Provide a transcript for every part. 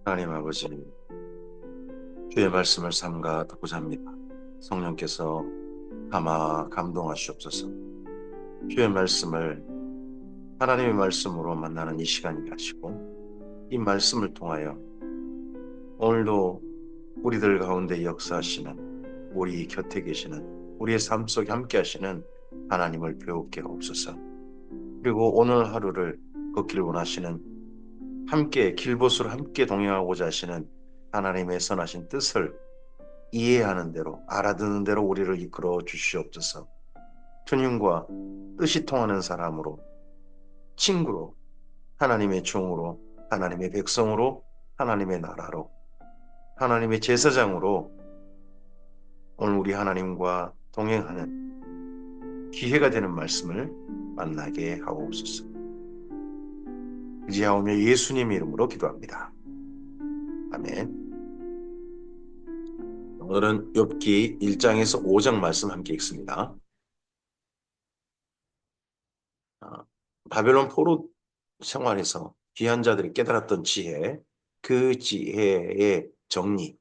하나님 아버지, 주의 말씀을 삼가 듣고자 합니다. 성령께서 감동하시옵소서. 주의 말씀을 하나님의 말씀으로 만나는 이 시간이 하시고, 이 말씀을 통하여 오늘도 우리들 가운데 역사하시는, 우리 곁에 계시는, 우리의 삶 속에 함께 하시는 하나님을 배우게 하옵소서. 그리고 오늘 하루를 걷기를 원하시는, 함께 길벗으로 함께 동행하고자 하시는 하나님의 선하신 뜻을 이해하는 대로, 알아듣는 대로 우리를 이끌어 주시옵소서. 주님과 뜻이 통하는 사람으로, 친구로, 하나님의 종으로, 하나님의 백성으로, 하나님의 나라로, 하나님의 제사장으로 오늘 우리 하나님과 동행하는 기회가 되는 말씀을 만나게 하옵소서. 의지하오며 예수님의 이름으로 기도합니다. 아멘. 오늘은 욥기 1장에서 5장 말씀 함께 읽습니다. 바벨론 포로 생활에서 귀한 자들이 깨달았던 지혜, 그 지혜의 정리,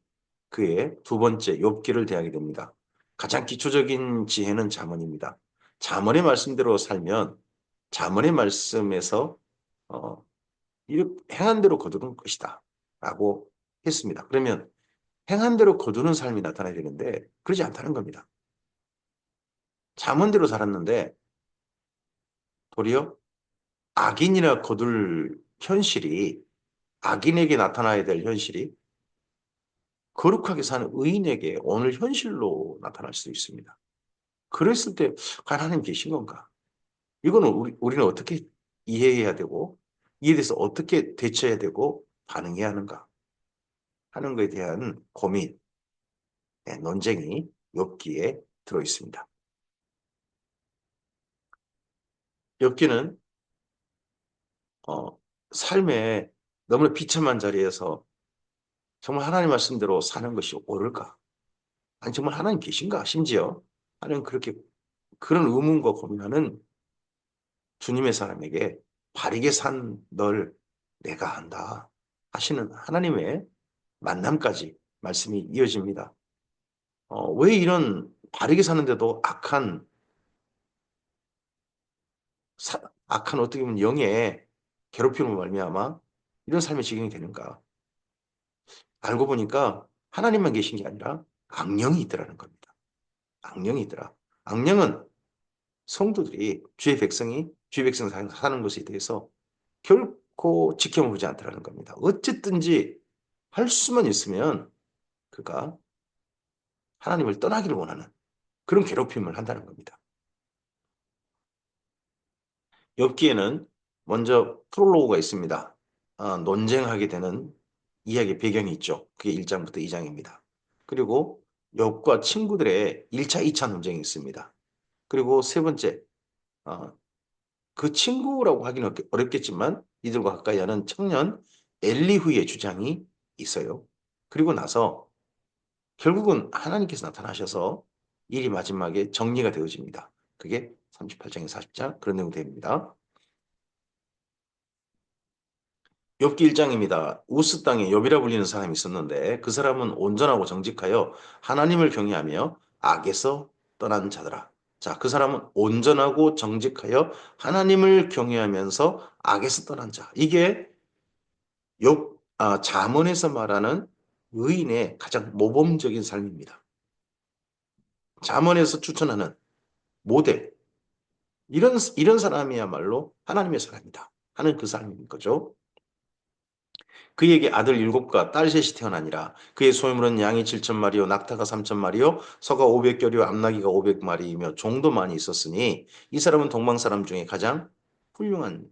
그의 두 번째 욥기를 대하게 됩니다. 가장 기초적인 지혜는 잠언입니다. 잠언의 말씀대로 살면 잠언의 말씀에서 행한 대로 거두는 것이다 라고 했습니다. 그러면 행한 대로 거두는 삶이 나타나야 되는데 그러지 않다는 겁니다. 잠언대로 살았는데 도리어 악인이나 거둘 현실이, 악인에게 나타나야 될 현실이 거룩하게 사는 의인에게 오늘 현실로 나타날 수 있습니다. 그랬을 때 과연 하나님 계신 건가? 이거는 우리는 어떻게 이해해야 되고 이에 대해서 어떻게 대처해야 되고 반응해야 하는가 하는 것에 대한 고민, 논쟁이 욥기에 들어있습니다. 욥기는 삶의 너무나 비참한 자리에서 정말 하나님 말씀대로 사는 것이 옳을까? 아니 정말 하나님 계신가? 심지어 하는 그런 의문과 고민하는 주님의 사람에게 바르게 산 널 내가 안다 하시는 하나님의 만남까지 말씀이 이어집니다. 왜 이런 바르게 사는데도 악한 어떻게 보면 영의 괴롭힘을 말미암아 이런 삶의 지경이 되는가? 알고 보니까 하나님만 계신 게 아니라 악령이 있더라는 겁니다. 악령이 있더라. 악령은 성도들이 주의 백성 사는 것에 대해서 결코 지켜보지 않더라는 겁니다. 어쨌든지 할 수만 있으면 그가 하나님을 떠나기를 원하는 그런 괴롭힘을 한다는 겁니다. 욥기에는 먼저 프롤로그가 있습니다. 논쟁하게 되는 이야기 배경이 있죠. 그게 1장부터 2장입니다. 그리고 욥과 친구들의 1차, 2차 논쟁이 있습니다. 그리고 세 번째, 어, 그 친구라고 하기는 어렵겠지만 이들과 가까이 하는 청년 엘리후의 주장이 있어요. 그리고 나서 결국은 하나님께서 나타나셔서 일이 마지막에 정리가 되어집니다. 그게 38장에서 40장 그런 내용 됩니다. 욥기 1장입니다. 우스 땅에 욥이라 불리는 사람이 있었는데 그 사람은 온전하고 정직하여 하나님을 경외하며 악에서 떠난 자더라. 자, 그 사람은 온전하고 정직하여 하나님을 경외하면서 악에서 떠난 자. 이게 잠언에서 말하는 의인의 가장 모범적인 삶입니다. 잠언에서 추천하는 모델. 이런 사람이야말로 하나님의 사람이다 하는 그 삶인 거죠. 그에게 아들 7과 딸 셋이 태어나니라. 그의 소유물은 양이 7,000마리요 낙타가 3,000마리요 소가 500결이요 암나귀가 500마리이며 종도 많이 있었으니 이 사람은 동방 사람 중에 가장 훌륭한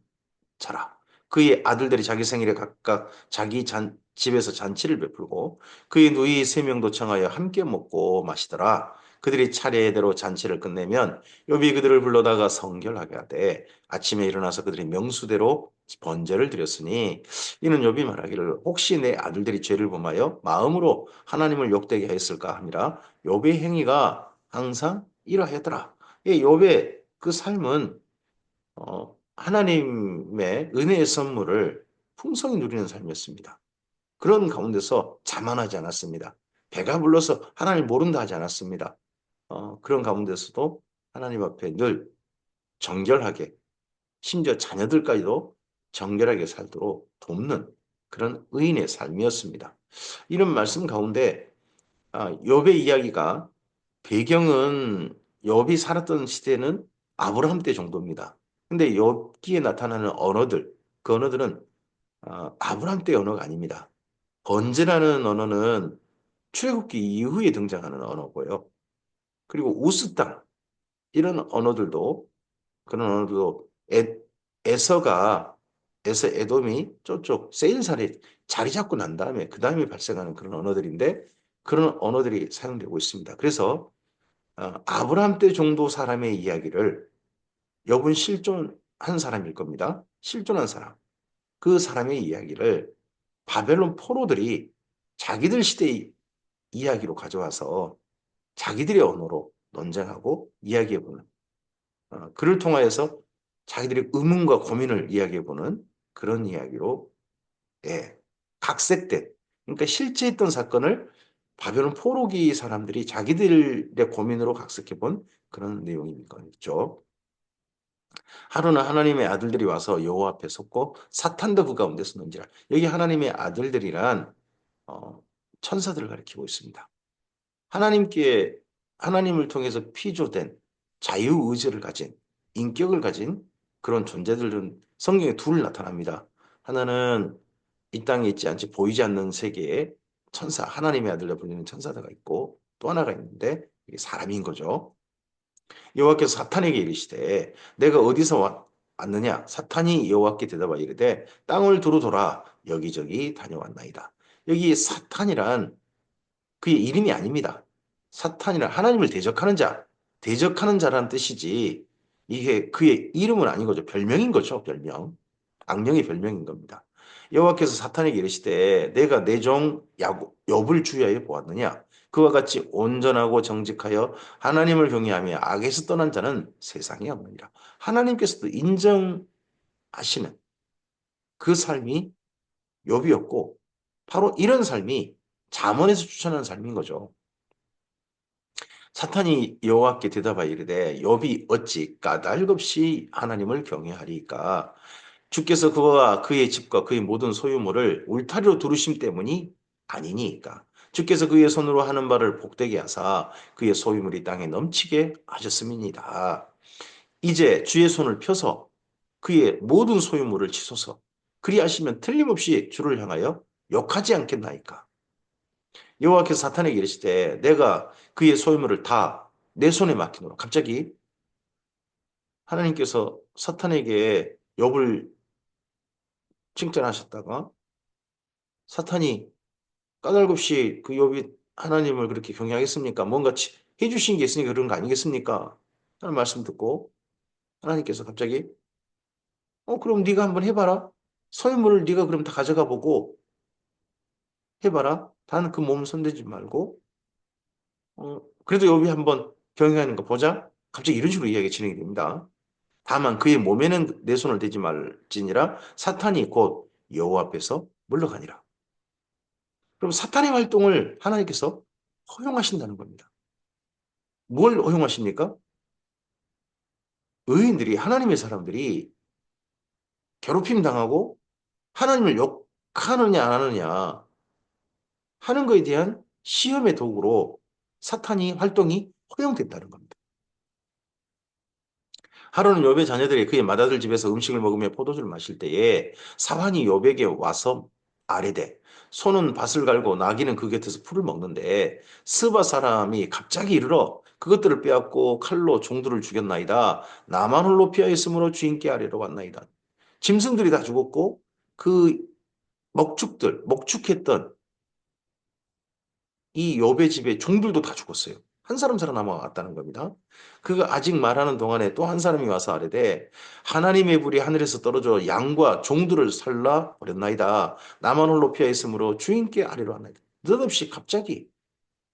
자라. 그의 아들들이 자기 생일에 각각 자기 집에서 잔치를 베풀고 그의 누이 3명도 청하여 함께 먹고 마시더라. 그들이 차례대로 잔치를 끝내면 욥이 그들을 불러다가 성결하게 하되 아침에 일어나서 그들이 명수대로 번제를 드렸으니 이는 욥이 말하기를 혹시 내 아들들이 죄를 범하여 마음으로 하나님을 욕되게 하였을까 하니라. 욥의 행위가 항상 이러하였더라. 이 욥의 그 삶은 하나님의 은혜의 선물을 풍성히 누리는 삶이었습니다. 그런 가운데서 자만하지 않았습니다. 배가 불러서 하나님 모른다 하지 않았습니다. 그런 가운데서도 하나님 앞에 늘 정결하게, 심지어 자녀들까지도 정결하게 살도록 돕는 그런 의인의 삶이었습니다. 이런 말씀 가운데 욥의 이야기가 배경은 욥이 살았던 시대는 아브라함 때 정도입니다. 근데 욥기에 나타나는 언어들, 그 언어들은 아브라함 때 언어가 아닙니다. 번제라는 언어는 출애굽기 이후에 등장하는 언어고요. 그리고 우스 땅 이런 언어들도 그런 언어들도 에서가 에서 에돔이 저쪽 세일살에 자리 잡고 난 다음에 그 다음에 발생하는 그런 언어들인데 그런 언어들이 사용되고 있습니다. 그래서 아브라함 때 정도 사람의 이야기를 욥은 실존한 사람일 겁니다. 실존한 사람. 그 사람의 이야기를 바벨론 포로들이 자기들 시대의 이야기로 가져와서 자기들의 언어로 논쟁하고 이야기해보는 그를 통하여서 자기들의 의문과 고민을 이야기해보는 그런 이야기로 예, 각색된 그러니까 실제 있던 사건을 바벨론 포로기 사람들이 자기들의 고민으로 각색해본 그런 내용인 거죠. 하루는 하나님의 아들들이 와서 여호와 앞에 섰고 사탄도 그 가운데 섰는지라. 여기 하나님의 아들들이란 어, 천사들을 가리키고 있습니다. 하나님께 하나님을 통해서 피조된 자유의지를 가진 인격을 가진 그런 존재들은 성경에 둘 나타납니다. 하나는 이 땅에 있지 않지 보이지 않는 세계에 천사 하나님의 아들로 불리는 천사가 있고 또 하나가 있는데 이게 사람인 거죠. 여호와께서 사탄에게 이르시되 내가 어디서 왔느냐 사탄이 여호와께 대답하여 이르되 땅을 두루 돌아 여기저기 다녀왔나이다. 여기 사탄이란 그의 이름이 아닙니다. 사탄이란 하나님을 대적하는 자, 대적하는 자라는 뜻이지 이게 그의 이름은 아닌 거죠. 별명인 거죠. 별명. 악령의 별명인 겁니다. 여호와께서 사탄에게 이르시되 내가 내 종 욥을 주의하여 보았느냐 그와 같이 온전하고 정직하여 하나님을 경외하며 악에서 떠난 자는 세상에 없느니라. 하나님께서도 인정하시는 그 삶이 욥이었고 바로 이런 삶이 잠언에서 추천하는 삶인 거죠. 사탄이 여호와께 대답하여 이르되 욥이 어찌 까닭없이 하나님을 경외하리까 주께서 그와 그의 집과 그의 모든 소유물을 울타리로 두르심 때문이 아니니까 주께서 그의 손으로 하는 바를 복되게 하사 그의 소유물이 땅에 넘치게 하셨음이니이다. 이제 주의 손을 펴서 그의 모든 소유물을 치소서 그리하시면 틀림없이 주를 향하여 욕하지 않겠나이까. 여호와께서 사탄에게 이르시되 내가 그의 소유물을 다 내 손에 맡기노라. 갑자기 하나님께서 사탄에게 욥을 칭찬하셨다가 사탄이 까닭없이 그 욥이 하나님을 그렇게 경외하겠습니까? 뭔가 해주신 게 있으니까 그런 거 아니겠습니까? 하는 말씀 듣고 하나님께서 갑자기 그럼 네가 한번 해봐라. 소유물을 네가 그럼 다 가져가 보고 해봐라. 단 그 몸을 손대지 말고 그래도 욥이 한번 경외하는 거 보자. 갑자기 이런 식으로 이야기가 진행이 됩니다. 다만 그의 몸에는 내 손을 대지 말지니라 사탄이 곧 여호와 앞에서 물러가니라. 그럼 사탄의 활동을 하나님께서 허용하신다는 겁니다. 뭘 허용하십니까? 의인들이 하나님의 사람들이 괴롭힘 당하고 하나님을 욕하느냐 안 하느냐 하는 것에 대한 시험의 도구로 사탄이 활동이 허용됐다는 겁니다. 하루는 욥의 자녀들이 그의 맏아들 집에서 음식을 먹으며 포도주를 마실 때에 사환이 욥에게 와서 아뢰되 소는 밭을 갈고 나귀는 그 곁에서 풀을 먹는데 스바 사람이 갑자기 이르러 그것들을 빼앗고 칼로 종들을 죽였나이다. 나만 홀로 피하여 있으므로 주인께 아뢰러 왔나이다. 짐승들이 다 죽었고 그 목축했던 이 욥의 집의 종들도 다 죽었어요. 한 사람 살아남아왔다는 겁니다. 그가 아직 말하는 동안에 또 한 사람이 와서 아뢰되 하나님의 불이 하늘에서 떨어져 양과 종들을 살라 버렸나이다. 나만 홀로 피하 있으므로 주인께 아뢰러 왔나이다. 느닷없이 갑자기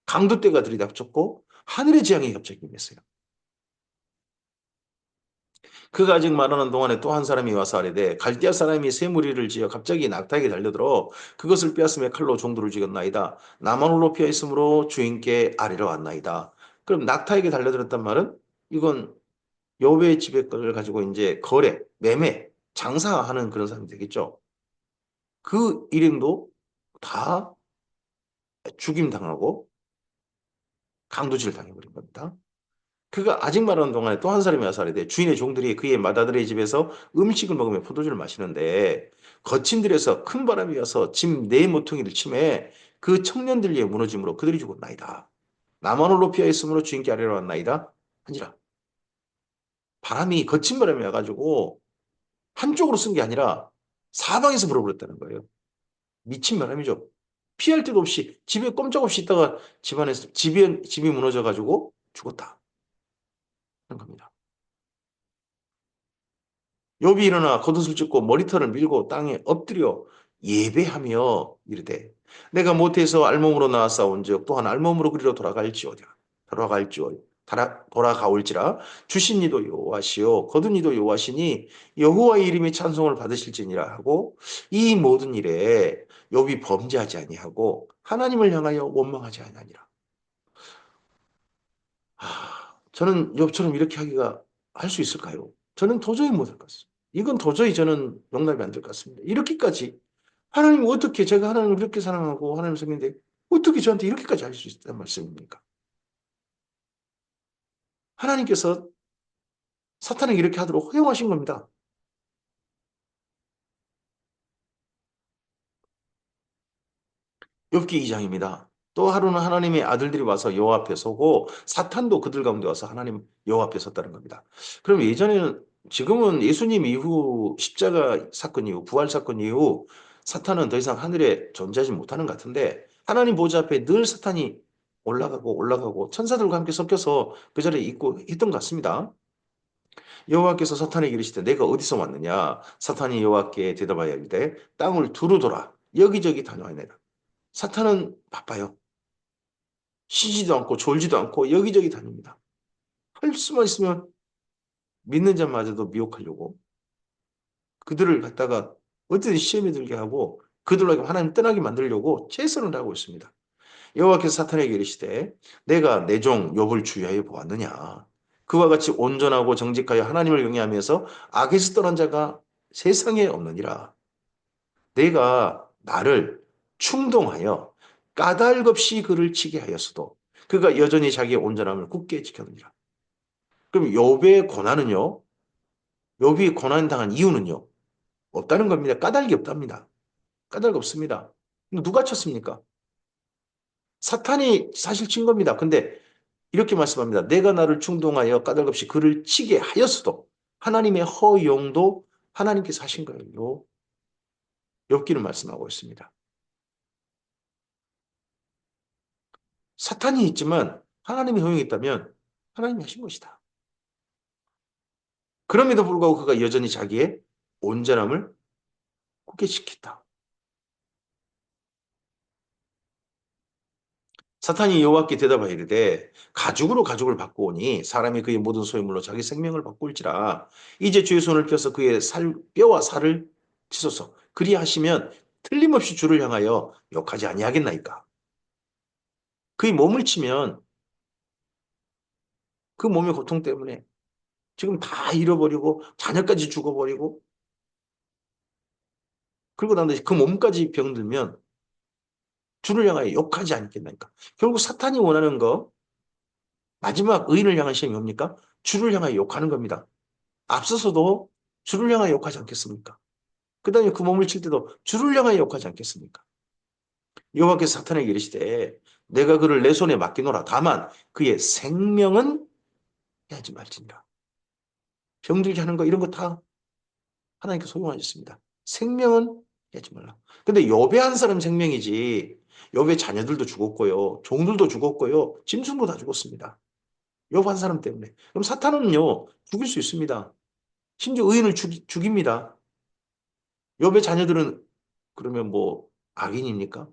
강도떼가 들이닥쳤고 하늘의 재앙이 갑자기 임했어요. 그가 아직 말하는 동안에 또 한 사람이 와서 아뢰되 갈대아 사람이 새 무리를 지어 갑자기 낙타에게 달려들어 그것을 빼앗음에 칼로 종들을 죽였나이다. 나만 홀로 피하 있으므로 주인께 아뢰러 왔나이다. 그럼 낙타에게 달려들었단 말은 이건 여호와의 집의 것을 가지고 이제 거래, 매매, 장사하는 그런 사람이 되겠죠. 그 일행도 다 죽임 당하고 강도질 당해버린 겁니다. 그가 아직 말하는 동안에 또 한 사람이 와서 아뢰되 주인의 종들이 그의 맏아들의 집에서 음식을 먹으며 포도주를 마시는데 거친 들에서 큰 바람이 와서 짐 네 모퉁이를 치매 그 청년들 위에 무너짐으로 그들이 죽었나이다. 나만 홀로 피하 있으므로 주인께 아뢰러 왔나이다. 하니라. 바람이 거친 바람이 와가지고 한쪽으로 쓴 게 아니라 사방에서 불어버렸다는 거예요. 미친 바람이죠. 피할 데도 없이 집에 꼼짝없이 있다가 집안에서 집이 무너져가지고 죽었다. 하는 겁니다. 욥이 일어나 겉옷을 찢고 머리털을 밀고 땅에 엎드려 예배하며 이르되 내가 모태에서 알몸으로 나왔사온즉 또한 알몸으로 그리로 돌아가올지라 주신 이도 여호와시요 거둔 이도 여호와시니 여호와의 이름이 찬송을 받으실지니라 하고 이 모든 일에 욥이 범죄하지 아니하고 하나님을 향하여 원망하지 아니하니라. 저는 욥처럼 이렇게 하기가 할 수 있을까요? 저는 도저히 못할 것 같습니다. 이건 도저히 저는 용납이 안 될 것 같습니다. 이렇게까지 하나님 어떻게 제가 하나님을 그렇게 사랑하고 하나님 성인데 어떻게 저한테 이렇게까지 할 수 있다는 말씀입니까? 하나님께서 사탄에게 이렇게 하도록 허용하신 겁니다. 욥기 2장입니다. 또 하루는 하나님의 아들들이 와서 여호와 앞에 서고 사탄도 그들 가운데 와서 하나님 여호와 앞에 섰다는 겁니다. 그럼 예전에는 지금은 예수님 이후 십자가 사건 이후 부활 사건 이후 사탄은 더 이상 하늘에 존재하지 못하는 것 같은데 하나님 보좌 앞에 늘 사탄이 올라가고 올라가고 천사들과 함께 섞여서 그 자리에 있고 했던 것 같습니다. 여호와께서 사탄에게 이르시되 내가 어디서 왔느냐 사탄이 여호와께 대답하여 이르되 땅을 두루 돌아 여기저기 다녀와내라. 사탄은 바빠요. 쉬지도 않고 졸지도 않고 여기저기 다닙니다. 할 수만 있으면 믿는 자마저도 미혹하려고 그들을 갖다가 어떻게든 시험에 들게 하고 그들로 하나님 떠나게 만들려고 최선을 다하고 있습니다. 여호와께서 사탄에게 이르시되 내가 내 종 욥을 주의하여 보았느냐 그와 같이 온전하고 정직하여 하나님을 경외하면서 악에서 떠난 자가 세상에 없느니라. 내가 나를 충동하여 까닭없이 그를 치게 하였어도 그가 여전히 자기의 온전함을 굳게 지켰느니라. 그럼 욥의 고난은요. 욥이 고난당한 이유는요. 없다는 겁니다. 까닭이 없답니다. 까닭 없습니다. 누가 쳤습니까? 사탄이 사실 친 겁니다. 근데 이렇게 말씀합니다. 내가 나를 충동하여 까닭없이 그를 치게 하였어도 하나님의 허용도 하나님께서 하신 거예요. 욥기는 말씀하고 있습니다. 사탄이 있지만 하나님의 허용이 있다면 하나님이 하신 것이다. 그럼에도 불구하고 그가 여전히 자기의 온전함을 굳게 지켰다. 사탄이 여호와께 대답하여 이르되 가죽으로 가죽을 바꾸오니 사람이 그의 모든 소유물로 자기 생명을 바꿀지라 이제 주의 손을 펴서 그의 뼈와 살을 치소서 그리하시면 틀림없이 주를 향하여 욕하지 아니하겠나이까. 그의 몸을 치면 그 몸의 고통 때문에 지금 다 잃어버리고 자녀까지 죽어버리고 그리고 난 다음에 그 몸까지 병들면 주를 향하여 욕하지 않겠나이까. 결국 사탄이 원하는 거 마지막 의인을 향한 시험이 뭡니까? 주를 향하여 욕하는 겁니다. 앞서서도 주를 향하여 욕하지 않겠습니까? 그 다음에 그 몸을 칠 때도 주를 향하여 욕하지 않겠습니까? 여호와께서 사탄에게 이르시되 내가 그를 내 손에 맡기노라. 다만 그의 생명은 해하지 말지니라. 병들게 하는 거 이런 거 다 하나님께 소용하셨습니다. 생명은 해하지 말라. 근데 욥의 한 사람 생명이지 욥의 자녀들도 죽었고요. 종들도 죽었고요. 짐승도 다 죽었습니다. 욥 한 사람 때문에. 그럼 사탄은요. 죽일 수 있습니다. 심지어 의인을 죽입니다. 욥의 자녀들은 그러면 뭐 악인입니까?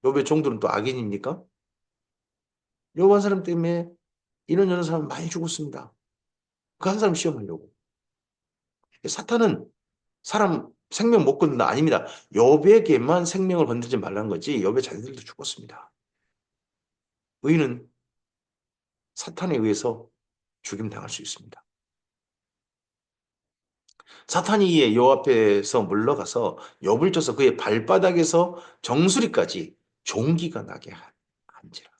욥의 종들은 또 악인입니까? 욥 한 사람 때문에 이런 저런 사람 많이 죽었습니다. 그 한 사람 시험하려고. 사탄은 사람 생명 못 건든다. 아닙니다. 욥에게만 생명을 건들지 말라는 거지. 욥의 자녀들도 죽었습니다. 의인은 사탄에 의해서 죽임당할 수 있습니다. 사탄이 이에 요 앞에서 물러가서 욥을 쪄서 그의 발바닥에서 정수리까지 종기가 나게 한지라.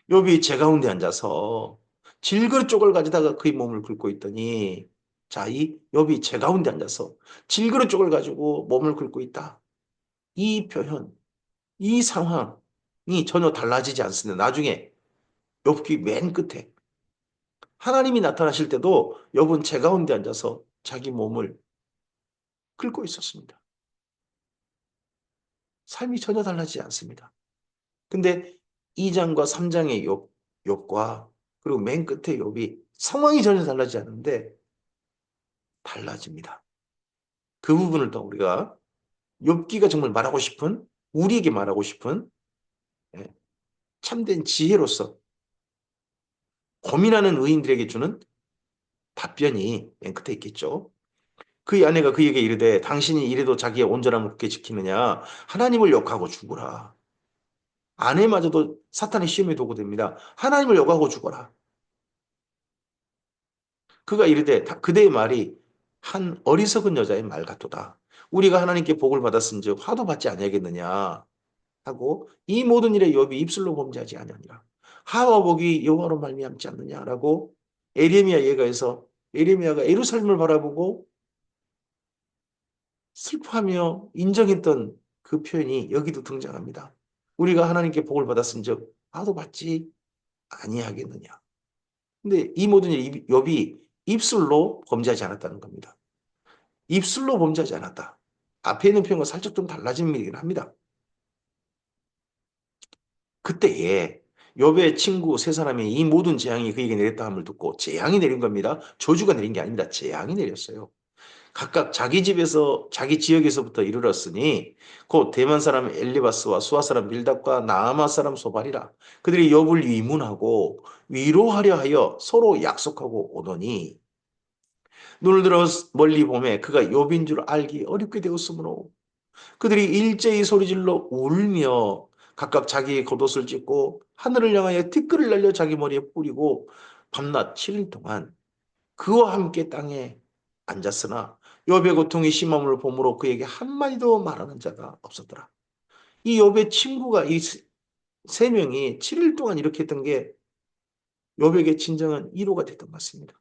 욥이 제 가운데 앉아서 질그릇 쪽을 가지다가 그의 몸을 긁고 있더니 자, 이 욥이 제 가운데 앉아서 질그릇 쪽을 가지고 몸을 긁고 있다. 이 표현, 이 상황이 전혀 달라지지 않습니다. 나중에 욥기 맨 끝에 하나님이 나타나실 때도 욥은 제 가운데 앉아서 자기 몸을 긁고 있었습니다. 삶이 전혀 달라지지 않습니다. 근데 2장과 3장의 욥과 그리고 맨 끝에 욥이 상황이 전혀 달라지지 않는데 달라집니다. 그 부분을 또 우리가 욥기가 정말 말하고 싶은 우리에게 말하고 싶은 예, 참된 지혜로서 고민하는 의인들에게 주는 답변이 맨 끝에 있겠죠. 그의 아내가 그에게 이르되 당신이 이래도 자기의 온전함을 굳게 지키느냐 하나님을 욕하고 죽으라. 아내마저도 사탄의 시험에 도구 됩니다. 하나님을 욕하고 죽어라. 그가 이르되 그대의 말이 한 어리석은 여자의 말 같도다. 우리가 하나님께 복을 받았은즉 화도 받지 아니하겠느냐 하고 이 모든 일에 욥이 입술로 범죄하지 아니하니라. 하와 복이 여호와로 말미암지 않느냐라고 에레미야 예가에서 에레미야가 예루살렘을 바라보고 슬퍼하며 인정했던 그 표현이 여기도 등장합니다. 우리가 하나님께 복을 받았은즉 화도 받지 아니하겠느냐. 근데 이 모든 일 욥이 입술로 범죄하지 않았다는 겁니다. 입술로 범죄하지 않았다. 앞에 있는 표현과 살짝 좀 달라진 일이긴 합니다. 그때에 욥의 친구 세 사람이 이 모든 재앙이 그에게 내렸다 함을 듣고 재앙이 내린 겁니다. 저주가 내린 게 아닙니다. 재앙이 내렸어요. 각각 자기 집에서 자기 지역에서부터 이르렀으니 곧 대만 사람 엘리바스와 수아 사람 빌답과 나아마 사람 소발이라 그들이 욥을 위문하고 위로하려 하여 서로 약속하고 오더니 눈을 들어 멀리 보매 그가 욥인 줄 알기 어렵게 되었으므로 그들이 일제히 소리질러 울며 각각 자기의 겉옷을 찢고 하늘을 향하여 티끌을 날려 자기 머리에 뿌리고 밤낮 7일 동안 그와 함께 땅에 앉았으나 욥의 고통이 심함을 보므로 그에게 한마디도 말하는 자가 없었더라. 이 욥의 친구가 이 세 명이 7일 동안 이렇게 했던 게 욥에게 진정한 위로가 됐던 것 같습니다.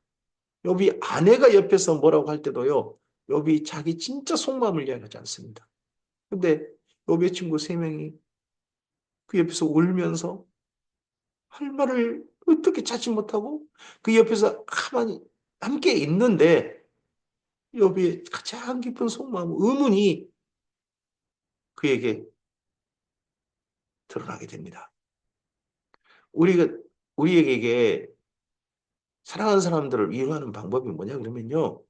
욥이 아내가 옆에서 뭐라고 할 때도요. 욥이 자기 진짜 속마음을 이야기하지 않습니다. 근데 욥의 친구 세 명이 그 옆에서 울면서 할 말을 어떻게 찾지 못하고 그 옆에서 가만히 함께 있는데 욥의 가장 깊은 속마음, 의문이 그에게 드러나게 됩니다. 우리가 우리에게 사랑하는 사람들을 위로하는 방법이 뭐냐 그러면요.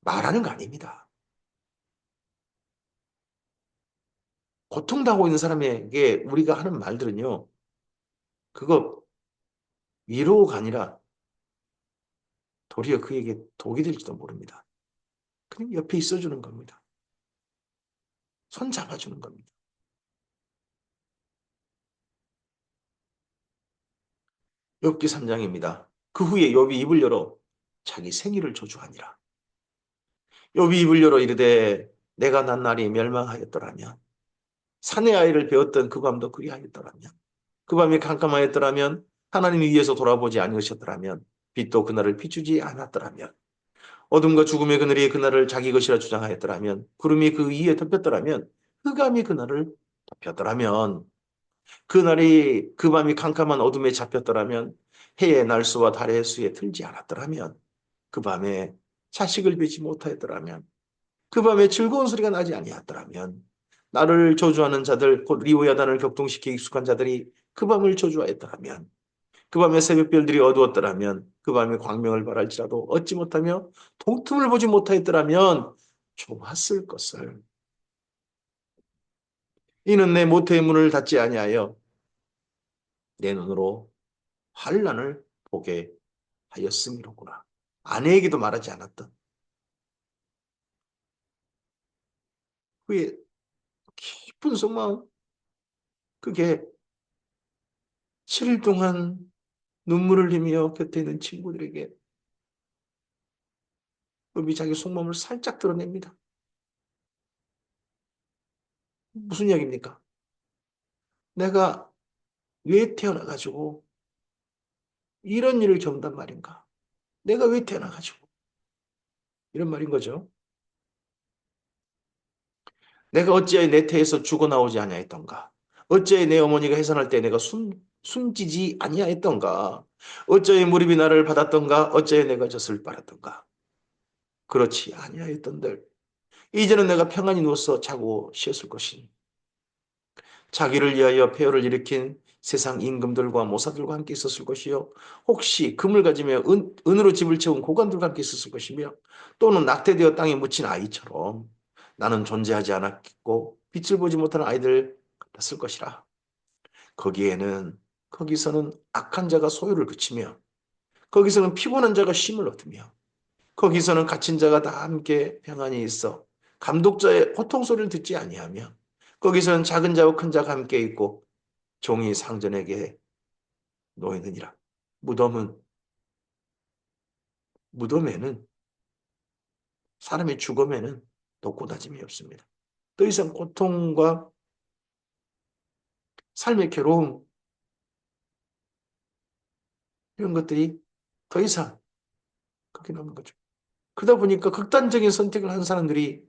말하는 거 아닙니다. 고통당하고 있는 사람에게 우리가 하는 말들은요. 그거 위로가 아니라 도리어 그에게 독이 될지도 모릅니다. 그냥 옆에 있어주는 겁니다. 손 잡아주는 겁니다. 욥기 3장입니다. 그 후에 욥이 입을 열어 자기 생일을 저주하니라. 욥이 입을 열어 이르되 내가 난 날이 멸망하였더라면 사내 아이를 배웠던 그 밤도 그리하였더라면 그 밤이 캄캄하였더라면 하나님이 위에서 돌아보지 아니하셨더라면 빛도 그날을 비추지 않았더라면 어둠과 죽음의 그늘이 그날을 자기 것이라 주장하였더라면 구름이 그 위에 덮였더라면 흑암이 그날을 덮였더라면 그날이 그 밤이 캄캄한 어둠에 잡혔더라면 해의 날수와 달의 수에 들지 않았더라면 그 밤에 자식을 뵈지 못하였더라면 그 밤에 즐거운 소리가 나지 아니하였더라면 나를 저주하는 자들 곧 리오야단을 격동시키기 익숙한 자들이 그 밤을 저주하였더라면 그 밤에 새벽별들이 어두웠더라면 그 밤에 광명을 발할지라도 얻지 못하며 동틈을 보지 못하였더라면 좋았을 것을. 이는 내 모태의 문을 닫지 아니하여 내 눈으로 환난을 보게 하였음이로구나. 아내에게도 말하지 않았던 그의 깊은 속마음, 그게 7일 동안 눈물을 흘리며 곁에 있는 친구들에게 욥이 자기 속마음을 살짝 드러냅니다. 무슨 이야기입니까? 내가 왜 태어나가지고 이런 일을 겪는단 말인가? 내가 왜 태어나가지고 이런 말인 거죠. 내가 어찌하여 내 태에서 죽어나오지 아니하였던가? 어찌하여 내 어머니가 해산할 때 내가 숨지지 아니하였던가? 어찌하여 무릎이 나를 받았던가? 어찌하여 내가 젖을 빨았던가? 그렇지 아니하였던들 이제는 내가 평안히 누워서 자고 쉬었을 것이니 자기를 위하여 폐허를 일으킨 세상 임금들과 모사들과 함께 있었을 것이요 혹시 금을 가지며 은으로 집을 채운 고관들과 함께 있었을 것이며 또는 낙태되어 땅에 묻힌 아이처럼 나는 존재하지 않았고 빛을 보지 못하는 아이들 같았을 것이라. 거기서는 악한 자가 소유를 그치며 거기서는 피곤한 자가 쉼을 얻으며 거기서는 갇힌 자가 다 함께 평안히 있어 감독자의 고통 소리를 듣지 아니하며 거기서는 작은 자와 큰 자가 함께 있고 종이 상전에게 놓이느니라. 무덤은 무덤에는 사람의 죽음에는 독고다짐이 없습니다. 더 이상 고통과 삶의 괴로움 이런 것들이 더 이상 그렇게 남는 거죠. 그러다 보니까 극단적인 선택을 한 사람들이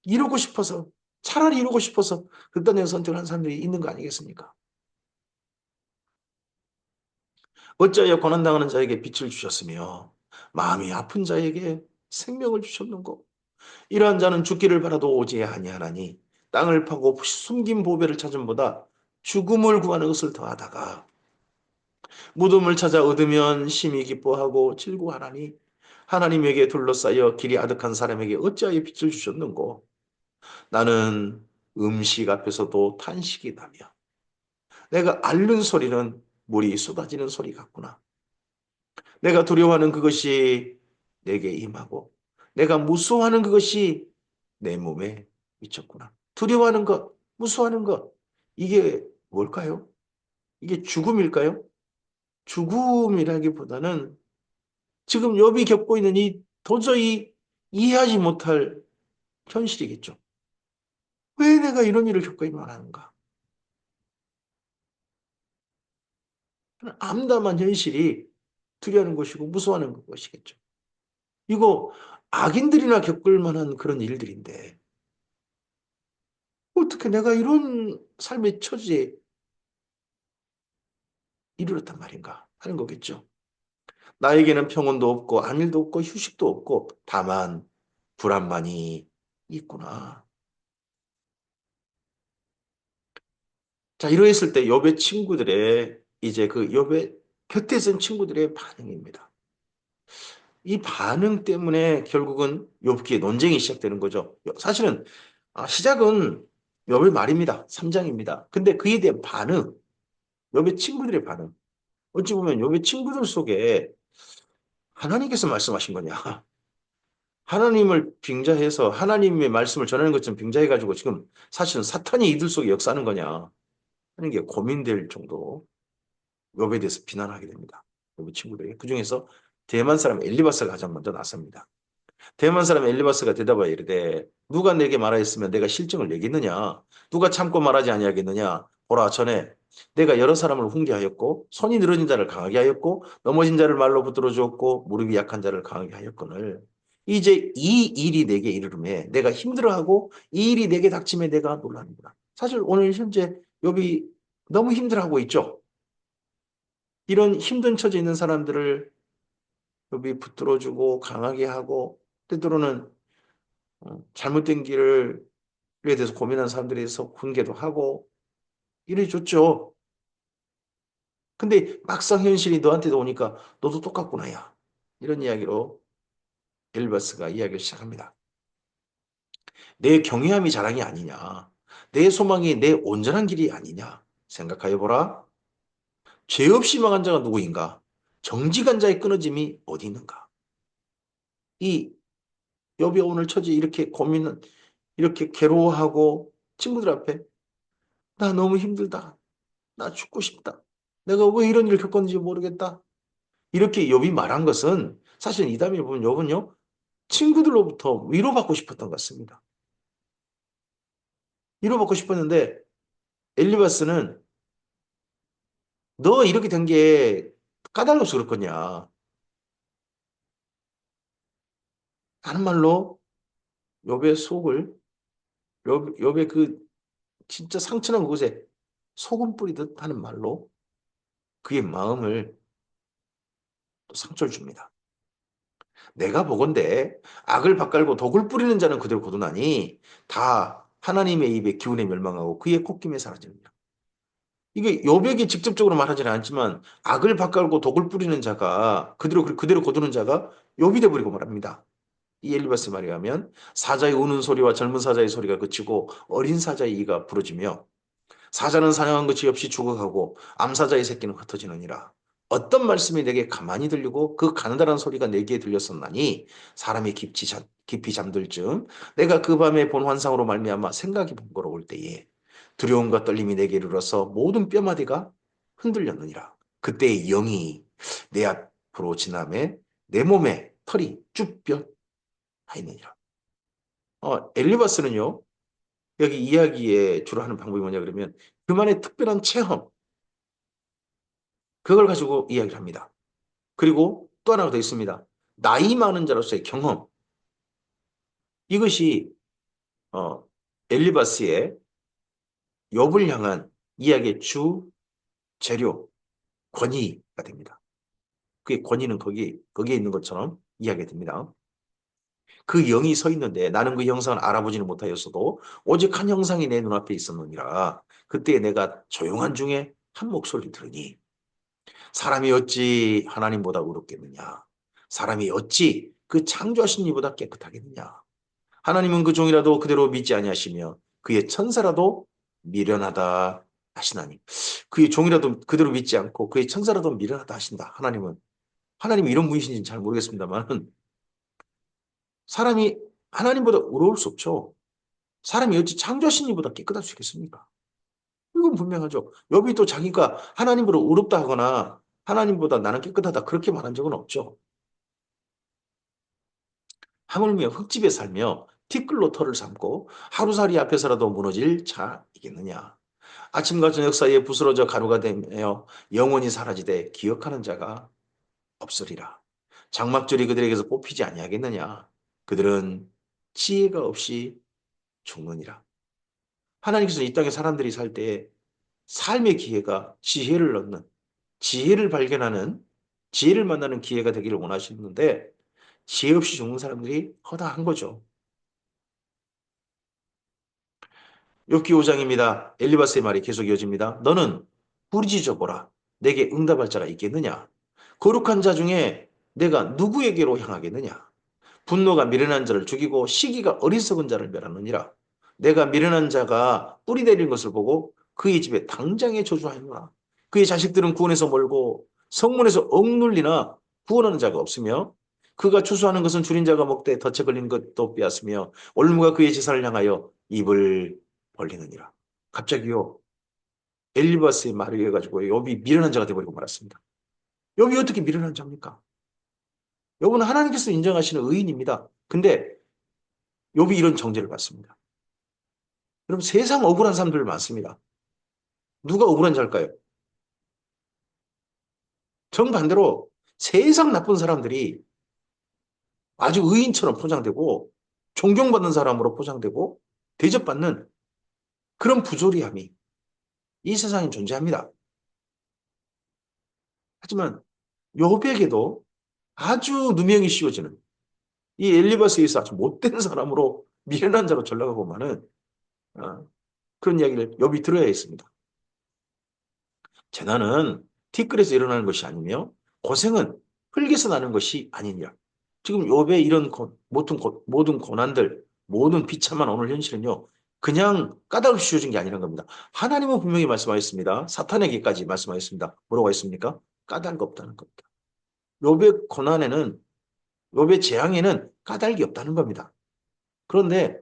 이루고 싶어서 차라리 이루고 싶어서 극단적인 선택을 한 사람들이 있는 거 아니겠습니까? 어찌하여 고난당하는 자에게 빛을 주셨으며 마음이 아픈 자에게 생명을 주셨는고 이러한 자는 죽기를 바라도 오지 아니하나니 땅을 파고 숨긴 보배를 찾음보다 죽음을 구하는 것을 더하다가 무덤을 찾아 얻으면 심히 기뻐하고 즐거워하나니 하나님에게 둘러싸여 길이 아득한 사람에게 어찌하여 빛을 주셨는고 나는 음식 앞에서도 탄식이 나며 내가 앓는 소리는 물이 쏟아지는 소리 같구나. 내가 두려워하는 그것이 내게 임하고 내가 무서워하는 그것이 내 몸에 미쳤구나. 두려워하는 것, 무서워하는 것, 이게 뭘까요? 이게 죽음일까요? 죽음이라기보다는 지금 욥이 겪고 있는 이 도저히 이해하지 못할 현실이겠죠. 왜 내가 이런 일을 겪어야만 하는가? 암담한 현실이 두려워하는 것이고 무서워하는 것이겠죠. 이거 악인들이나 겪을 만한 그런 일들인데 어떻게 내가 이런 삶의 처지에 이르렀단 말인가 하는 거겠죠. 나에게는 평온도 없고 안일도 없고 휴식도 없고 다만 불안만이 있구나. 자, 이러했을 때 욥의 친구들의 이제 그 욥의 곁에 있은 친구들의 반응입니다. 이 반응 때문에 결국은 욥기의 논쟁이 시작되는 거죠. 사실은 시작은 욥의 말입니다. 3장입니다. 근데 그에 대한 반응, 욥의 친구들의 반응. 어찌 보면 욥의 친구들 속에 하나님께서 말씀하신 거냐? 하나님을 빙자해서 하나님의 말씀을 전하는 것처럼 빙자해가지고 지금 사실은 사탄이 이들 속에 역사하는 거냐 하는 게 고민될 정도 욥에 대해서 비난하게 됩니다. 욥의 친구들에게. 그중에서 대만 사람 엘리바스가 가장 먼저 나섭니다. 대만 사람 엘리바스가 대답하여 이르되 누가 내게 말하였으면 내가 실증을 내겠느냐 누가 참고 말하지 아니하겠느냐 보라 전에 내가 여러 사람을 훈계하였고 손이 늘어진 자를 강하게 하였고 넘어진 자를 말로 붙들어 주었고 무릎이 약한 자를 강하게 하였거늘 이제 이 일이 내게 이르르매 내가 힘들어하고 이 일이 내게 닥침에 내가 놀라는구나. 사실 오늘 현재 욥이 너무 힘들어하고 있죠. 이런 힘든 처지에 있는 사람들을 욥이 붙들어주고 강하게 하고 때때로는 잘못된 길에 대해서 고민하는 사람들에 대해서 훈계도 하고 이래 줬죠. 근데 막상 현실이 너한테도 오니까 너도 똑같구나 야. 이런 이야기로 엘바스가 이야기를 시작합니다. 내 경외함이 자랑이 아니냐. 내 소망이 내 온전한 길이 아니냐. 생각하여 보라. 죄 없이 망한 자가 누구인가? 정직한 자의 끊어짐이 어디 있는가? 이 욥이 오늘 처지 이렇게 고민은 이렇게 괴로워하고 친구들 앞에 나 너무 힘들다. 나 죽고 싶다. 내가 왜 이런 일을 겪었는지 모르겠다. 이렇게 욥이 말한 것은 사실 이 다음에 보면 욥은요. 친구들로부터 위로받고 싶었던 것 같습니다. 위로받고 싶었는데 엘리바스는 너 이렇게 된 게 까닭없어 그렇거냐 하는 말로 욥의 속을 욥의 그 진짜 상처난 곳에 소금 뿌리듯 하는 말로 그의 마음을 또 상처를 줍니다. 내가 보건대 악을 밭갈고 독을 뿌리는 자는 그대로 거두나니 다 하나님의 입에 기운에 멸망하고 그의 콧김에 사라집니다. 이게 욥에게 직접적으로 말하지는 않지만 악을 밭갈고 독을 뿌리는 자가 그대로 거두는 자가 욥이 되어버리고 말합니다. 이 엘리바스 말에 하면 사자의 우는 소리와 젊은 사자의 소리가 그치고 어린 사자의 이가 부러지며 사자는 사냥한 것이 없이 죽어가고 암사자의 새끼는 흩어지느니라. 어떤 말씀이 내게 가만히 들리고 그 가느다란 소리가 내게 들렸었나니 사람이 깊이 잠들 즈음 내가 그 밤에 본 환상으로 말미암아 생각이 번거로울 때에 두려움과 떨림이 내게 이르러서 모든 뼈마디가 흔들렸느니라. 그때의 영이 내 앞으로 지나매 내 몸에 털이 쭈뼛 하였느니라. 엘리바스는요. 여기 이야기에 주로 하는 방법이 뭐냐 그러면 그만의 특별한 체험 그걸 가지고 이야기를 합니다. 그리고 또 하나가 더 있습니다. 나이 많은 자로서의 경험 이것이 어, 엘리바스의 욥을 향한 이야기의 주 재료 권위가 됩니다. 그의 권위는 거기에 있는 것처럼 이야기가 됩니다. 그 영이 서 있는데 나는 그 형상을 알아보지는 못하였어도 오직 한 형상이 내 눈앞에 있었느니라. 그때 내가 조용한 중에 한 목소리 들으니 사람이 어찌 하나님보다 의롭겠느냐? 사람이 어찌 그 창조하신 이보다 깨끗하겠느냐? 하나님은 그 종이라도 그대로 믿지 아니하시며 그의 천사라도 미련하다 하시나니 그의 종이라도 그대로 믿지 않고 그의 천사라도 미련하다 하신다. 하나님이 이런 분이신지는 잘 모르겠습니다만 사람이 하나님보다 의로울 수 없죠. 사람이 어찌 창조하신 이보다 깨끗할 수 있겠습니까? 이건 분명하죠. 욥이 또 자기가 하나님보다 의롭다 하거나 하나님보다 나는 깨끗하다 그렇게 말한 적은 없죠. 하물며 흙집에 살며 티끌로 털을 삼고 하루살이 앞에서라도 무너질 자이겠느냐. 아침과 저녁 사이에 부스러져 가루가 되며 영원히 사라지되 기억하는 자가 없으리라. 장막절이 그들에게서 뽑히지 아니하겠느냐. 그들은 지혜가 없이 죽느니라. 하나님께서 이 땅에 사람들이 살 때에 삶의 기회가 지혜를 얻는, 지혜를 발견하는, 지혜를 만나는 기회가 되기를 원하시는데 지혜 없이 죽는 사람들이 허다한 거죠. 욥기 5장입니다. 엘리바스의 말이 계속 이어집니다. 너는 부르짖어 보라. 내게 응답할 자가 있겠느냐? 거룩한 자 중에 내가 누구에게로 향하겠느냐? 분노가 미련한 자를 죽이고 시기가 어리석은 자를 멸하느니라. 내가 미련한 자가 뿌리 내린 것을 보고 그의 집에 당장에 저주하였노라. 그의 자식들은 구원에서 멀고 성문에서 억눌리나 구원하는 자가 없으며 그가 추수하는 것은 줄인 자가 먹되 덫에 걸린 것도 빼앗으며 올무가 그의 제사를 향하여 입을 벌리느니라. 갑자기요. 엘리바스의 말을 이어가지고 욥이 미련한 자가 되어버리고 말았습니다. 욥이 어떻게 미련한 자입니까? 욥은 하나님께서 인정하시는 의인입니다. 근데 욥이 이런 정죄를 받습니다. 여러분 세상 억울한 사람들 많습니다. 누가 억울한 자일까요? 정반대로 세상 나쁜 사람들이 아주 의인처럼 포장되고 존경받는 사람으로 포장되고 대접받는 그런 부조리함이 이 세상에 존재합니다. 하지만 욥에게도 아주 누명이 씌워지는 이 엘리바스에 서 아주 못된 사람으로 미련한 자로 전락하고 마는 그런 이야기를 욥이 들어야 했습니다. 재난은 티끌에서 일어나는 것이 아니며 고생은 흙에서 나는 것이 아니냐. 지금 욥의 이런 모든 고난들, 모든 비참한 오늘 현실은요. 그냥 까닭 없이 주어진 게 아니라는 겁니다. 하나님은 분명히 말씀하셨습니다. 사탄에게까지 말씀하셨습니다. 뭐라고 했습니까? 까닭 없다는 겁니다. 욥의 고난에는, 욥의 재앙에는 까닭이 없다는 겁니다. 그런데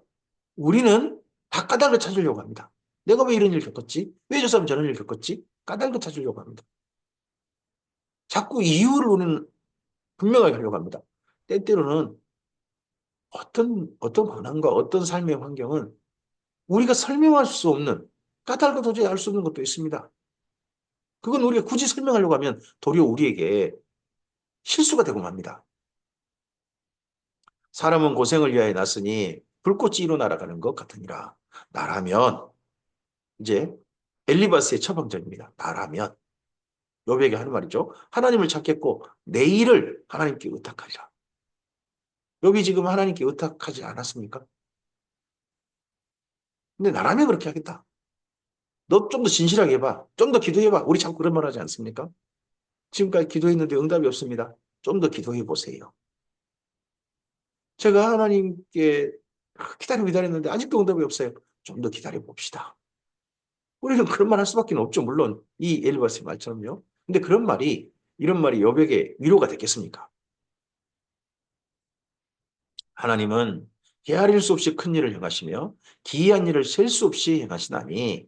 우리는 다 까닭을 찾으려고 합니다. 내가 왜 이런 일 겪었지? 왜 저 사람 저런 일 겪었지? 까닭을 찾으려고 합니다. 자꾸 이유를 우리는 분명하게 하려고 합니다. 때때로는 어떤 고난과 어떤 삶의 환경은 우리가 설명할 수 없는, 까닭을 도저히 알 수 없는 것도 있습니다. 그건 우리가 굳이 설명하려고 하면 도리어 우리에게 실수가 되고 맙니다. 사람은 고생을 위하여 났으니 불꽃이 이로 날아가는 것 같으니라. 나라면, 이제 엘리바스의 처방전입니다. 나라면, 욥에게 하는 말이죠. 하나님을 찾겠고 내 일을 하나님께 의탁하리라. 욥이 지금 하나님께 의탁하지 않았습니까? 근데 나라면 그렇게 하겠다. 너 좀 더 진실하게 해봐. 좀 더 기도해봐. 우리 자꾸 그런 말 하지 않습니까? 지금까지 기도했는데 응답이 없습니다. 좀 더 기도해 보세요. 제가 하나님께 기다리고 기다렸는데 아직도 응답이 없어요. 좀 더 기다려 봅시다. 우리는 그런 말 할 수밖에 없죠. 물론 이 엘리바스의 말처럼요. 근데 그런 말이, 이런 말이 여백의 위로가 됐겠습니까? 하나님은 헤아릴 수 없이 큰 일을 행하시며 기이한 일을 셀 수 없이 행하시나니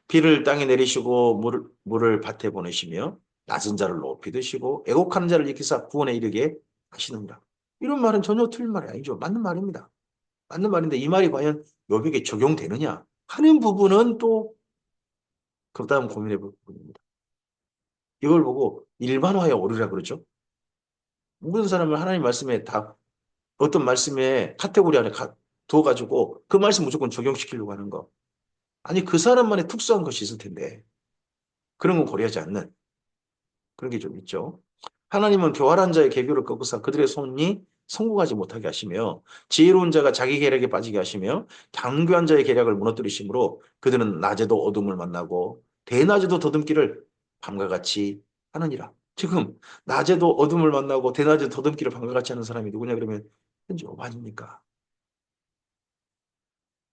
비를 땅에 내리시고 물을 밭에 보내시며 낮은 자를 높이 드시고 애곡하는 자를 일으키사 구원에 이르게 하시느니라. 이런 말은 전혀 틀린 말이 아니죠. 맞는 말입니다. 맞는 말인데 이 말이 과연 여백에 적용되느냐 하는 부분은 또 그 다음 고민해 볼 부분입니다. 이걸 보고 일반화에 오르라 그러죠. 모든 사람을 하나님 말씀에 다 어떤 말씀에 카테고리 안에 두어가지고 그 말씀 무조건 적용시키려고 하는 거. 아니 그 사람만의 특수한 것이 있을 텐데 그런 건 고려하지 않는 그런 게 좀 있죠. 하나님은 교활한 자의 계교를 꺾으사 그들의 손이 성공하지 못하게 하시며 지혜로운 자가 자기 계략에 빠지게 하시며 강교한 자의 계략을 무너뜨리심으로 그들은 낮에도 어둠을 만나고 대낮에도 더듬기를 밤과 같이 하느니라. 지금 낮에도 어둠을 만나고 대낮에도 더듬기를 밤과 같이 하는 사람이 누구냐 그러면 현재 욥 아닙니까?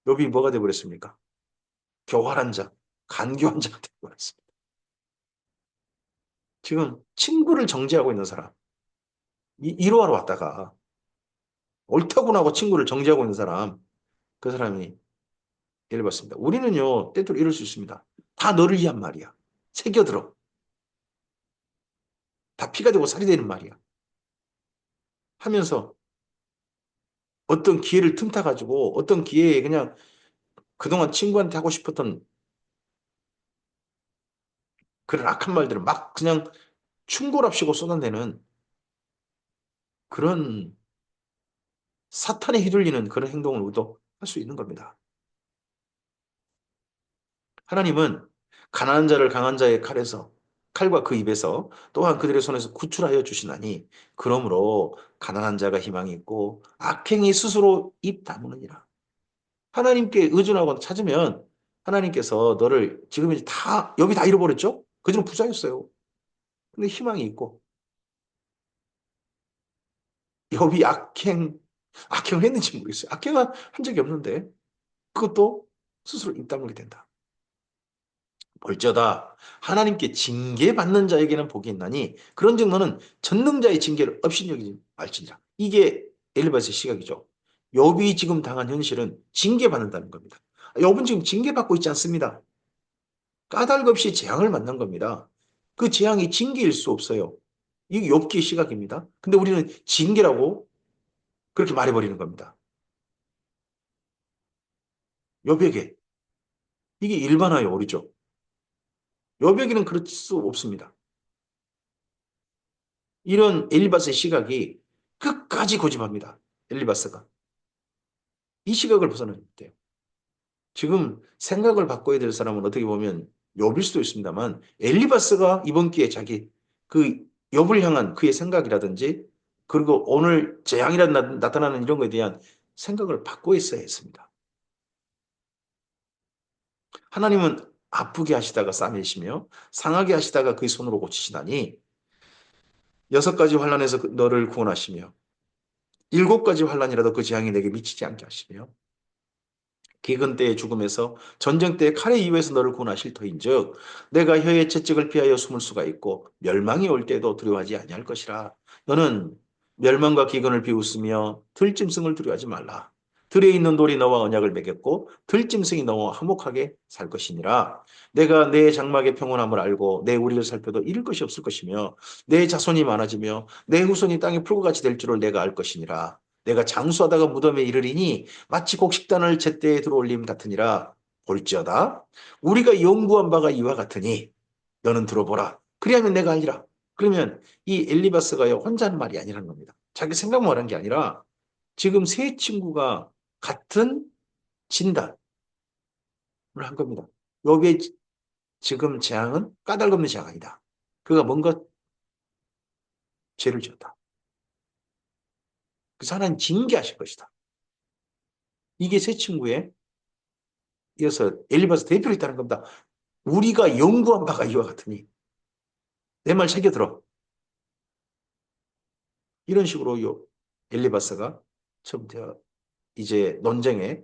욥이 뭐가 되어버렸습니까? 교활한 자, 간교한 자가 되어버렸습니다. 지금 친구를 정죄하고 있는 사람, 이로하러 왔다가 옳다고 나고 친구를 정죄하고 있는 사람, 그 사람이 예를 봤습니다. 우리는요, 때때로 이럴 수 있습니다. 다 너를 위한 말이야. 새겨들어. 다 피가 되고 살이 되는 말이야. 하면서 어떤 기회를 틈타가지고 어떤 기회에 그냥 그동안 친구한테 하고 싶었던 그런 악한 말들을 막 그냥 충골합시고 쏟아내는 그런 사탄에 휘둘리는 그런 행동을 우리도 할 수 있는 겁니다. 하나님은 가난한 자를 강한 자의 칼과 그 입에서 또한 그들의 손에서 구출하여 주시나니 그러므로 가난한 자가 희망이 있고 악행이 스스로 입 다무느니라. 하나님께 의존하고 찾으면 하나님께서 너를 지금 이제 다 여기 다 잃어버렸죠? 그전에 부자였어요. 근데 희망이 있고 여비 악행을 했는지 모르겠어요. 악행은 한 적이 없는데 그것도 스스로 입 다물게 된다. 볼지어다 하나님께 징계받는 자에게는 복이 있나니 그런즉 너는 전능자의 징계를 업신여기지 말지니라. 이게 엘리바스의 시각이죠. 욥이 지금 당한 현실은 징계받는다는 겁니다. 욥은 지금 징계받고 있지 않습니다. 까닭 없이 재앙을 만난 겁니다. 그 재앙이 징계일 수 없어요. 이게 욥기의 시각입니다. 근데 우리는 징계라고 그렇게 말해버리는 겁니다. 욥에게 이게 일반화의 오류죠. 욥에게는 그럴 수 없습니다. 이런 엘리바스의 시각이 끝까지 고집합니다. 엘리바스가. 이 시각을 벗어나야 돼요. 지금 생각을 바꿔야 될 사람은 어떻게 보면 욥일 수도 있습니다만 엘리바스가 이번 기회에 자기 그 욥을 향한 그의 생각이라든지 그리고 오늘 재앙이라 나타나는 이런 거에 대한 생각을 바꿔 있어야 했습니다. 하나님은 아프게 하시다가 싸매시며 상하게 하시다가 그의 손으로 고치시다니 6가지 환난에서 너를 구원하시며 7가지 환난이라도 그 재앙이 내게 미치지 않게 하시며 기근 때의 죽음에서 전쟁 때의 칼의 이유에서 너를 구원하실 터인즉 내가 혀의 채찍을 피하여 숨을 수가 있고 멸망이 올 때도 두려워하지 아니할 것이라. 너는 멸망과 기근을 비웃으며 들짐승을 두려워하지 말라. 들에 있는 돌이 너와 언약을 맺겠고 들짐승이 너와 화목하게 살 것이니라. 내가 내 장막의 평온함을 알고 내 우리를 살펴도 잃을 것이 없을 것이며 내 자손이 많아지며 내 후손이 땅에 풀과 같이 될 줄을 내가 알 것이니라. 내가 장수하다가 무덤에 이르리니 마치 곡식단을 제때에 들어올림 같으니라. 볼지어다 우리가 연구한 바가 이와 같으니 너는 들어보라. 그리하면 내가 알리라. 그러면 이 엘리바스가 혼자 하는 말이 아니라는 겁니다. 자기 생각만 하는 게 아니라 지금 세 친구가 같은 진단을 한 겁니다. 욥의 지금 재앙은 까닭없는 재앙 아니다. 그가 뭔가 죄를 지었다. 그래서 하나님 징계하실 것이다. 이게 세 친구에 이어서 엘리바스 대표로 있다는 겁니다. 우리가 연구한 바가 이와 같으니 내 말 새겨들어. 이런 식으로 엘리바스가 처음부터 이제 논쟁에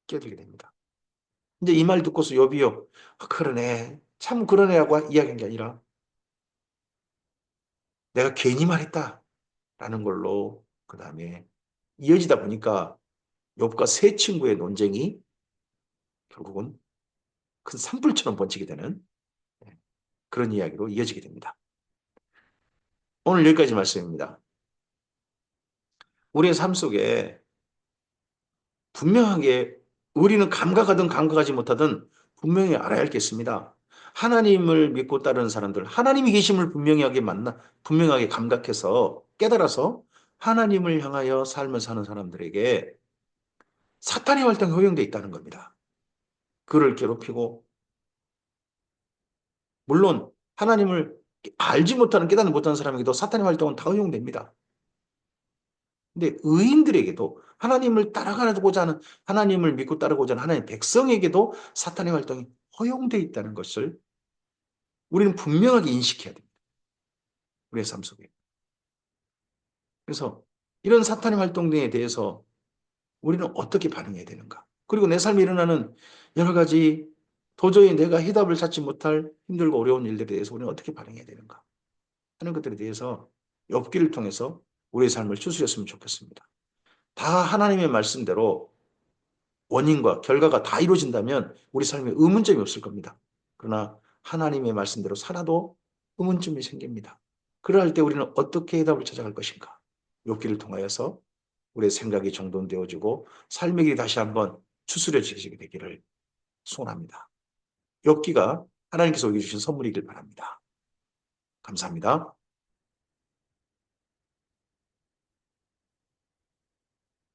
끼어들게 됩니다. 이제 이 말 듣고서 욥이요. 아, 그러네. 참 그러네 하고 이야기한 게 아니라 내가 괜히 말했다라는 걸로 그 다음에 이어지다 보니까 욥과 세 친구의 논쟁이 결국은 큰 산불처럼 번지게 되는 그런 이야기로 이어지게 됩니다. 오늘 여기까지 말씀입니다. 우리의 삶 속에 분명하게 우리는 감각하든 감각하지 못하든 분명히 알아야 할 게 있습니다. 하나님을 믿고 따르는 사람들, 하나님이 계심을 분명하게 감각해서 깨달아서 하나님을 향하여 삶을 사는 사람들에게 사탄의 활동이 허용되어 있다는 겁니다. 그를 괴롭히고, 물론 하나님을 알지 못하는, 깨닫지 못하는 사람에게도 사탄의 활동은 다 허용됩니다. 근데 의인들에게도 하나님을 따라가고자 하는, 하나님을 믿고 따르고자 하는 하나님의 백성에게도 사탄의 활동이 허용되어 있다는 것을 우리는 분명하게 인식해야 됩니다. 우리의 삶 속에. 그래서 이런 사탄의 활동에 대해서 우리는 어떻게 반응해야 되는가? 그리고 내 삶에 일어나는 여러 가지 도저히 내가 해답을 찾지 못할 힘들고 어려운 일들에 대해서 우리는 어떻게 반응해야 되는가? 하는 것들에 대해서 욥기를 통해서 우리의 삶을 추스렸으면 좋겠습니다. 다 하나님의 말씀대로 원인과 결과가 다 이루어진다면 우리 삶에 의문점이 없을 겁니다. 그러나 하나님의 말씀대로 살아도 의문점이 생깁니다. 그럴 때 우리는 어떻게 해답을 찾아갈 것인가? 욥기를 통하여서 우리의 생각이 정돈되어지고 삶의 길이 다시 한번 추스려지게 되기를 소원합니다. 욥기가 하나님께서 우리에게 주신 선물이길 바랍니다. 감사합니다.